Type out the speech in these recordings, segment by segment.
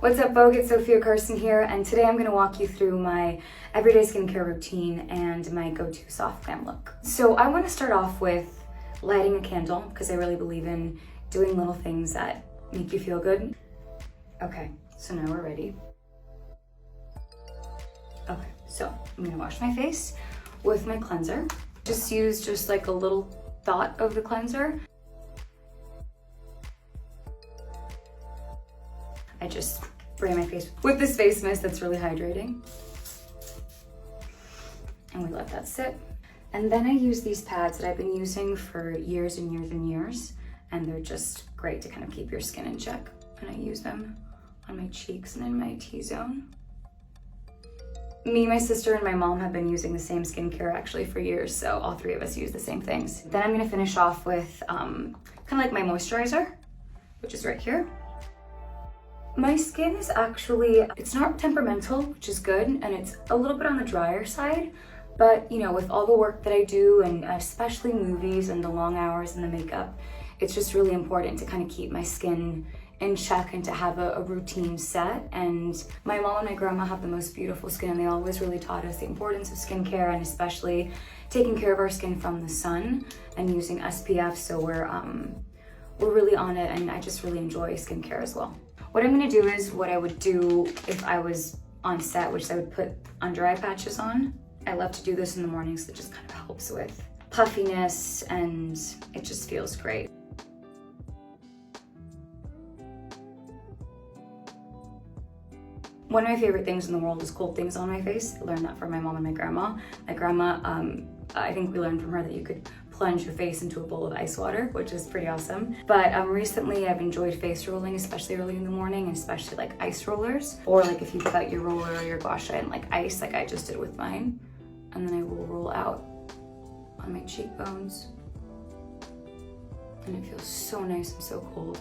What's up, Vogue? It's Sofia Carson here, and today I'm going to walk you through my everyday skincare routine and my go-to soft glam look. So I want to start off with lighting a candle because I really believe in doing little things that make you feel good. Okay, so now we're ready. Okay, so I'm going to wash my face with my cleanser. Just use like a little dot of the cleanser. I just spray my face with this face mist that's really hydrating. And we let that sit. And then I use these pads that I've been using for years and years and years. And they're just great to kind of keep your skin in check. And I use them on my cheeks and in my T-zone. Me, my sister, and my mom have been using the same skincare actually for years. So all three of us use the same things. Then I'm gonna finish off with kind of like my moisturizer, which is right here. My skin is actually, it's not temperamental, which is good, and it's a little bit on the drier side, but you know, with all the work that I do, and especially movies and the long hours and the makeup, it's just really important to kind of keep my skin in check and to have a routine set. And my mom and my grandma have the most beautiful skin, and they always really taught us the importance of skincare, and especially taking care of our skin from the sun and using SPF, so we're really on it, and I just really enjoy skincare as well. What I'm gonna do is what I would do if I was on set, which I would put under eye patches on. I love to do this in the mornings. It just kind of helps with puffiness and it just feels great. One of my favorite things in the world is cold things on my face. I learned that from my mom and my grandma. My grandma, I think we learned from her that you could plunge your face into a bowl of ice water, which is pretty awesome. But recently I've enjoyed face rolling, especially early in the morning, and especially like ice rollers, or like if you put out your roller or your gua sha in like ice, like I just did with mine, and then I will roll out on my cheekbones, and it feels so nice and so cold.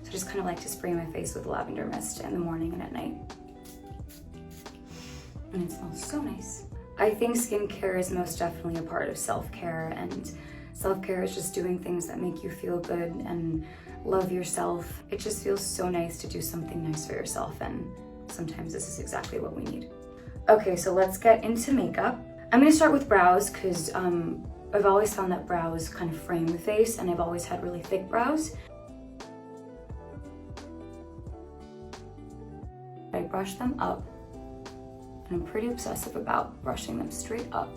So I just kind of like to spray my face with lavender mist in the morning and at night, and it smells so nice. I think skincare is most definitely a part of self-care, and self-care is just doing things that make you feel good and love yourself. It just feels so nice to do something nice for yourself, and sometimes this is exactly what we need. Okay, so let's get into makeup. I'm gonna start with brows because I've always found that brows kind of frame the face, and I've always had really thick brows. I brush them up. And I'm pretty obsessive about brushing them straight up.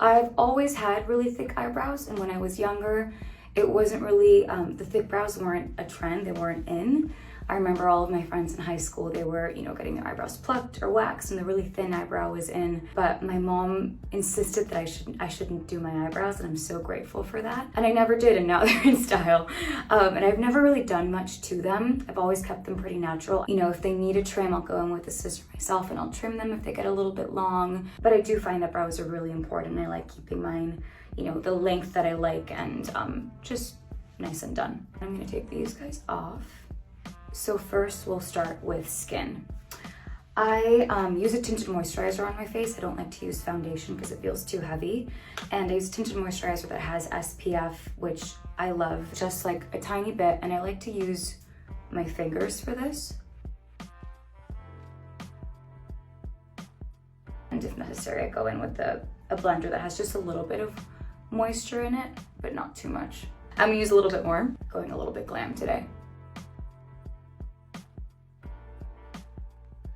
I've always had really thick eyebrows, and when I was younger, it wasn't really, the thick brows weren't a trend, they weren't in. I remember all of my friends in high school, they were, you know, getting their eyebrows plucked or waxed, and the really thin eyebrow was in. But my mom insisted that I shouldn't do my eyebrows, and I'm so grateful for that. And I never did, and now they're in style. And I've never really done much to them. I've always kept them pretty natural. You know, if they need a trim, I'll go in with a scissor myself and I'll trim them if they get a little bit long. But I do find that brows are really important. I like keeping mine, you know, the length that I like, and just nice and done. I'm gonna take these guys off. So first we'll start with skin. I use a tinted moisturizer on my face. I don't like to use foundation because it feels too heavy. And I use a tinted moisturizer that has SPF, which I love, just like a tiny bit. And I like to use my fingers for this. And if necessary, I go in with a blender that has just a little bit of moisture in it, but not too much. I'm gonna use a little bit more, going a little bit glam today.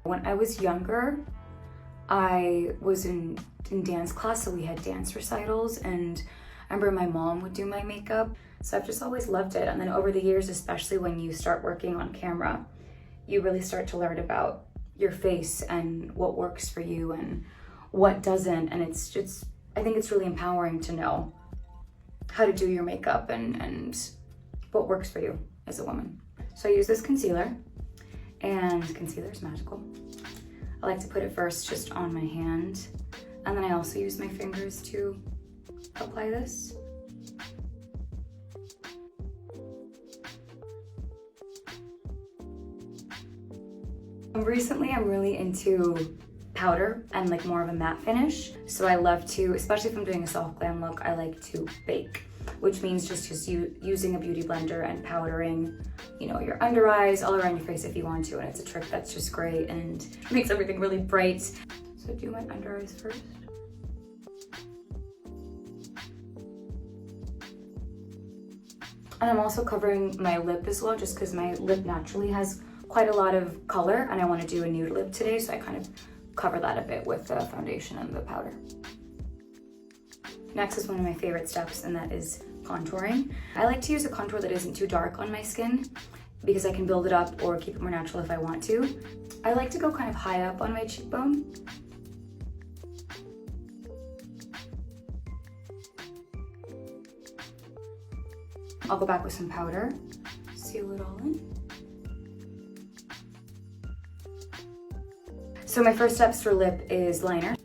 When I was younger, I was in dance class, so we had dance recitals, and I remember my mom would do my makeup. So I've just always loved it. And then over the years, especially when you start working on camera, you really start to learn about your face and what works for you and what doesn't. And it's just, I think it's really empowering to know how to do your makeup and what works for you as a woman. So I use this concealer. And concealer is magical. I like to put it first just on my hand, and then I also use my fingers to apply this. Recently, I'm really into powder and more of a matte finish. So I love to, especially if I'm doing a soft glam look, I like to bake. which means just using a beauty blender and powdering, you know, your under eyes, all around your face if you want to, and it's a trick that's just great and makes everything really bright. So do my under eyes first. And I'm also covering my lip as well, just because my lip naturally has quite a lot of color and I want to do a nude lip today, so I kind of cover that a bit with the foundation and the powder. Next is one of my favorite steps, and that is contouring. I like to use a contour that isn't too dark on my skin because I can build it up or keep it more natural if I want to. I like to go kind of high up on my cheekbone. I'll go back with some powder, seal it all in. So my first steps for lip is liner.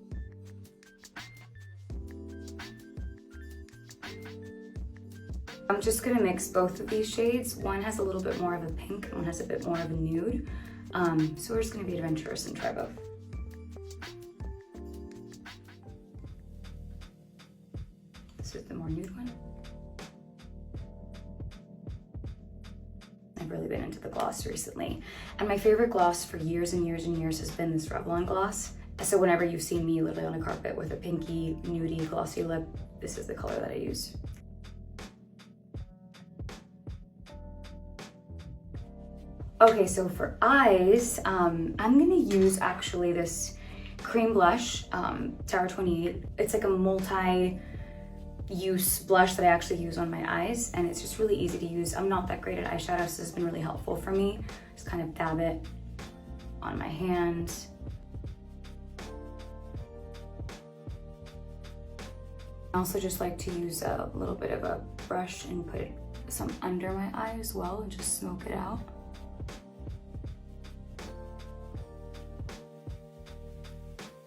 I'm just gonna mix both of these shades. One has a little bit more of a pink, and one has a bit more of a nude. So we're just gonna be adventurous and try both. This is the more nude one. I've really been into the gloss recently. And my favorite gloss for years and years and years has been this Revlon gloss. So whenever you've seen me literally on a carpet with a pinky, nudie, glossy lip, this is the color that I use. Okay, so for eyes, I'm gonna use actually this cream blush, Tower 28. It's like a multi-use blush that I actually use on my eyes, and it's just really easy to use. I'm not that great at eyeshadows, so it's been really helpful for me. Just kind of dab it on my hand. I also just like to use a little bit of a brush and put some under my eye as well and just smoke it out.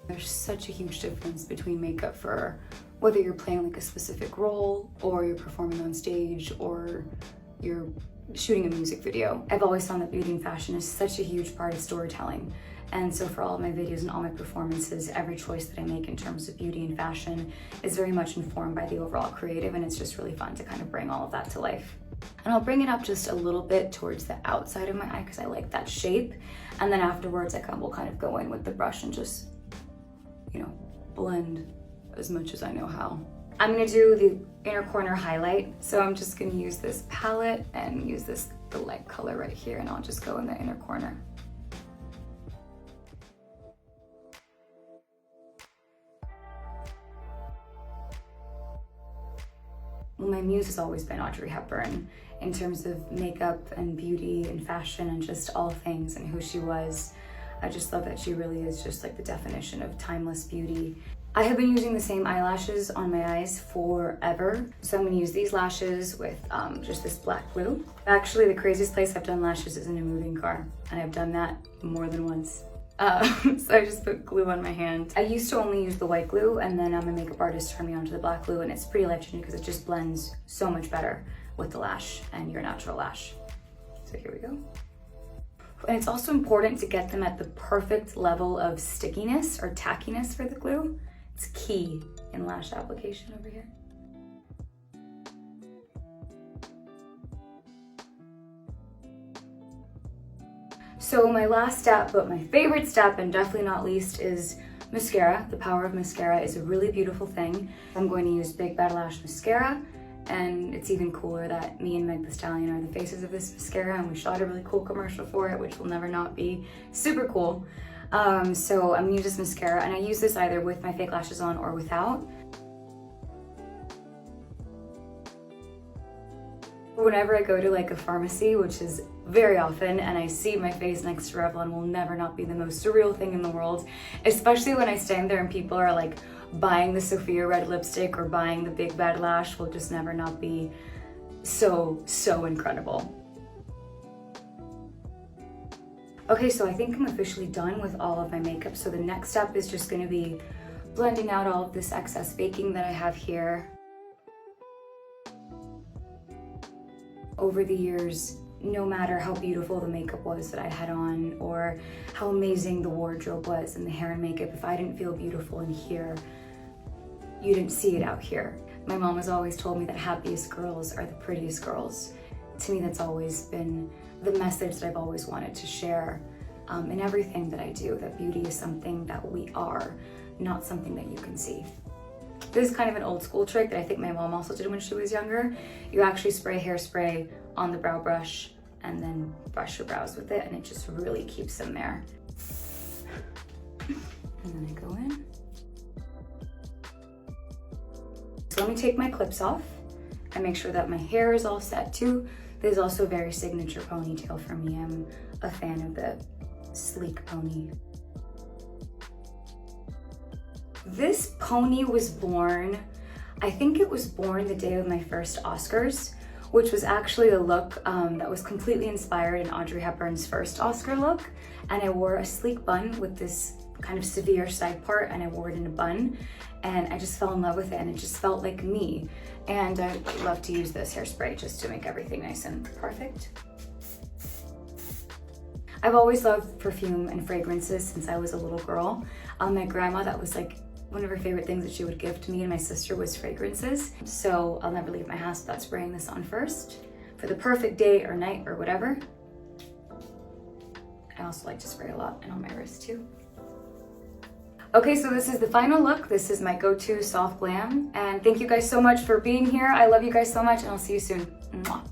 There's such a huge difference between makeup for whether you're playing like a specific role or you're performing on stage or you're shooting a music video. I've always found that beauty and fashion is such a huge part of storytelling. And so for all of my videos and all my performances, every choice that I make in terms of beauty and fashion is very much informed by the overall creative, and it's just really fun to kind of bring all of that to life. And I'll bring it up just a little bit towards the outside of my eye because I like that shape. And then afterwards I will kind of go in with the brush and just, you know, blend as much as I know how. I'm gonna do the inner corner highlight. So I'm just gonna use this palette and use the light color right here, and I'll just go in the inner corner. Well, my muse has always been Audrey Hepburn in terms of makeup and beauty and fashion and just all things and who she was. I just love that she really is just like the definition of timeless beauty. I have been using the same eyelashes on my eyes forever. So I'm gonna use these lashes with just this black glue. Actually, the craziest place I've done lashes is in a moving car, and I've done that more than once. So I just put glue on my hand. I used to only use the white glue, and then my makeup artist turned me on to the black glue, and it's pretty life-changing because it just blends so much better with the lash and your natural lash. So here we go. And it's also important to get them at the perfect level of stickiness or tackiness for the glue. It's key in lash application over here. So my last step, but my favorite step, and definitely not least, is mascara. The power of mascara is a really beautiful thing. I'm going to use Big Bad Lash mascara, and it's even cooler that me and Meg Thee Stallion are the faces of this mascara, and we shot a really cool commercial for it, which will never not be super cool. So I'm gonna use this mascara, and I use this either with my fake lashes on or without. Whenever I go to like a pharmacy, which is very often, and I see my face next to Revlon, will never not be the most surreal thing in the world, especially when I stand there and people are like buying the Sophia red lipstick or buying the Big Bad Lash, will just never not be so incredible. Okay, so I think I'm officially done with all of my makeup. So the next step is just gonna be blending out all of this excess baking that I have here. Over the years, no matter how beautiful the makeup was that I had on or how amazing the wardrobe was and the hair and makeup, if I didn't feel beautiful in here, you didn't see it out here. My mom has always told me that happiest girls are the prettiest girls. To me, that's always been the message that I've always wanted to share in everything that I do, that beauty is something that we are, not something that you can see. This is kind of an old school trick that I think my mom also did when she was younger. You actually spray hairspray on the brow brush and then brush your brows with it, and it just really keeps them there. And then I go in. So let me take my clips off and make sure that my hair is all set too. This is also a very signature ponytail for me. I'm a fan of the sleek pony. This pony was born, I think it was born the day of my first Oscars, which was actually a look that was completely inspired in Audrey Hepburn's first Oscar look. And I wore a sleek bun with this kind of severe side part, and I wore it in a bun, and I just fell in love with it, and it just felt like me. And I love to use this hairspray just to make everything nice and perfect. I've always loved perfume and fragrances since I was a little girl. My grandma, that was like one of her favorite things that she would give to me and my sister was fragrances. So I'll never leave my house without spraying this on first for the perfect day or night or whatever. I also like to spray a lot and on my wrist too. Okay, so this is the final look. This is my go-to soft glam. And thank you guys so much for being here. I love you guys so much, and I'll see you soon. Mwah.